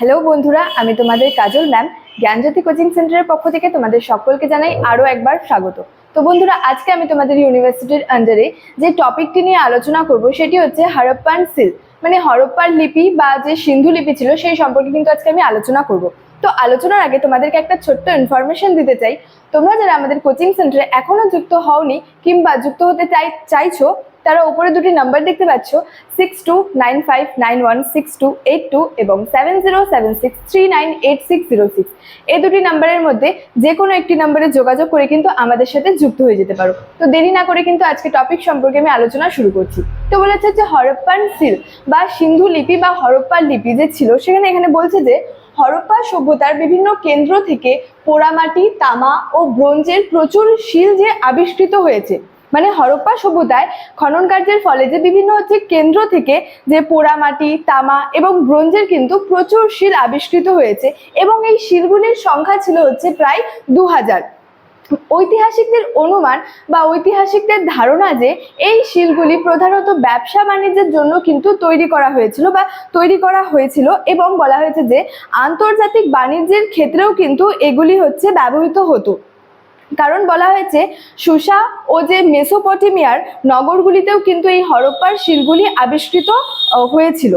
Hello বন্ধুরা, আমি তোমাদের কাজল ম্যাম জ্ঞানজ্যোতি কোচিং সেন্টারের পক্ষ থেকে তোমাদের সকলকে জানাই আরও একবার স্বাগত। তো বন্ধুরা, আজকে আমি তোমাদের ইউনিভার্সিটির আন্ডারে যে টপিকটি নিয়ে আলোচনা করব সেটি হচ্ছে হরপ্পান সিল, মানে হরপ্পার লিপি বা যে সিন্ধু লিপি ছিল সেই সম্পর্কে কিন্তু আজকে আমি আলোচনা করব। তো আলোচনার আগে তোমাদেরকে একটা ছোট্ট ইনফরমেশন দিতে চাই। তোমরা যারা আমাদের কোচিং সেন্টারে এখনো যুক্ত হওনি কিংবা যুক্ত হতে চাইছো, তারা উপরে দুটি নাম্বার দেখতে পাচ্ছ, 6295916282 এবং 7076398606। এই দুটি নাম্বারের মধ্যে যে কোনো একটি নাম্বারে যোগাযোগ করে কিন্তু আমাদের সাথে যুক্ত হয়ে যেতে পারো। তো দেরি না করে কিন্তু আজকে টপিক সম্পর্কে আমি আলোচনা শুরু করছি। তো বলেছে যে হরপ্পান সিল বা সিন্ধু লিপি বা হরপ্পার লিপি যে ছিল, এখানে বলছে যে হরপ্পা সভ্যতার বিভিন্ন কেন্দ্র থেকে পোড়ামাটি, তামা ও ব্রোঞ্জের প্রচুর শিল যে আবিষ্কৃত হয়েছে। মানে হরপ্পা সভ্যতায় খনন কার্যের ফলে যে বিভিন্ন কেন্দ্র থেকে যে পোড়ামাটি, তামা এবং ব্রোঞ্জের কিন্তু প্রচুর শিল আবিষ্কৃত হয়েছে এবং এই শিলগুলির সংখ্যা ছিল প্রায় 2000। ঐতিহাসিকদের অনুমান বা ঐতিহাসিকদের ধারণা যে এই শিলগুলি প্রধানত ব্যবসা বাণিজ্যের জন্য কিন্তু তৈরি করা হয়েছিল এবং বলা হয়েছে যে আন্তর্জাতিক বাণিজ্যের ক্ষেত্রেও কিন্তু এগুলি ব্যবহৃত হতো। কারণ বলা হয়েছে সুসা ও যে মেসোপটেমিয়ার নগরগুলিতেও কিন্তু এই হরপ্পার শিলগুলি আবিষ্কৃত হয়েছিল।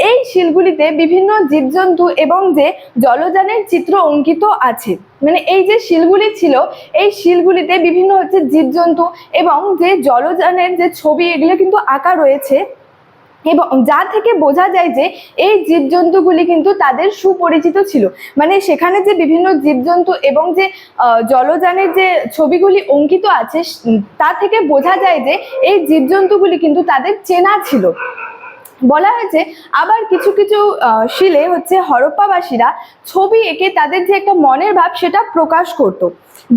এই শিলগুলিতে বিভিন্ন জীবজন্তু এবং যে জলযানের চিত্র অঙ্কিত আছে। মানে এই যে শিলগুলি ছিল, এই শিলগুলিতে বিভিন্ন জীবজন্তু এবং যে জলযানের যে ছবি, এগুলো কিন্তু আঁকা রয়েছে এবং যা থেকে বোঝা যায় যে এই জীবজন্তুগুলি কিন্তু তাদের সুপরিচিত ছিল। মানে সেখানে যে বিভিন্ন জীবজন্তু এবং যে জলযানের যে ছবিগুলি অঙ্কিত আছে, তা থেকে বোঝা যায় যে এই জীবজন্তুগুলি কিন্তু তাদের চেনা ছিল। বলা হয়েছে আবার কিছু কিছু শিলে হরপ্পাবাসীরা ছবি এঁকে তাদের যে একটা মনের ভাব সেটা প্রকাশ করত,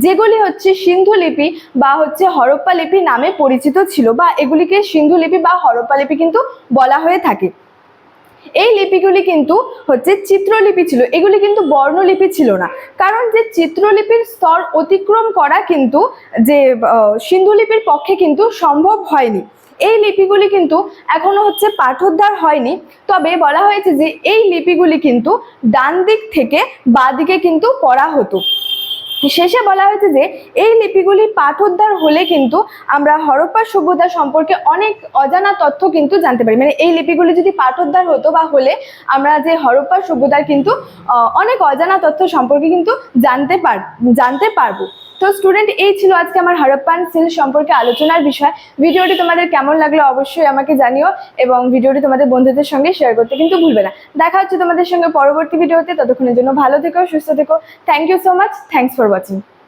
যেগুলি সিন্ধু লিপি বা হরপ্পা লিপি নামে পরিচিত ছিল, বা এগুলিকে সিন্ধু লিপি বা হরপ্পা লিপি কিন্তু বলা হয়ে থাকে। এই লিপিগুলি কিন্তু চিত্রলিপি ছিল, এগুলি কিন্তু বর্ণলিপি ছিল না। কারণ যে চিত্রলিপির স্তর অতিক্রম করা কিন্তু যে সিন্ধু লিপির পক্ষে কিন্তু সম্ভব হয়নি। এই লিপিগুলি কিন্তু এখনো পাঠোদ্ধার হয়নি। তবে বলা হয়েছে যে এই লিপিগুলি কিন্তু ডান দিক থেকে বাঁ দিকে কিন্তু পড়া হতো। শেষে বলা হয়েছে যে এই লিপিগুলি পাঠোদ্ধার হলে কিন্তু আমরা হরপ্পা সভ্যতা সম্পর্কে অনেক অজানা তথ্য কিন্তু জানতে পারি। মানে এই লিপিগুলি যদি পাঠোদ্ধার হতো বা হলে আমরা যে হরপ্পা সভ্যতার কিন্তু অনেক অজানা তথ্য সম্পর্কে কিন্তু জানতে পারবো। তো স্টুডেন্ট, এই ছিল আজকে আমার হরপ্পান সিল সম্পর্কে আলোচনার বিষয়। ভিডিওটি তোমাদের কেমন লাগলো অবশ্যই আমাকে জানিও এবং ভিডিওটি তোমাদের বন্ধুদের সঙ্গে শেয়ার করতে কিন্তু ভুলবে না। দেখা হচ্ছে তোমাদের সঙ্গে পরবর্তী ভিডিওতে। ততক্ষণের জন্য ভালো থেকো, সুস্থ থেকো। Thank you so much. Thanks for watching.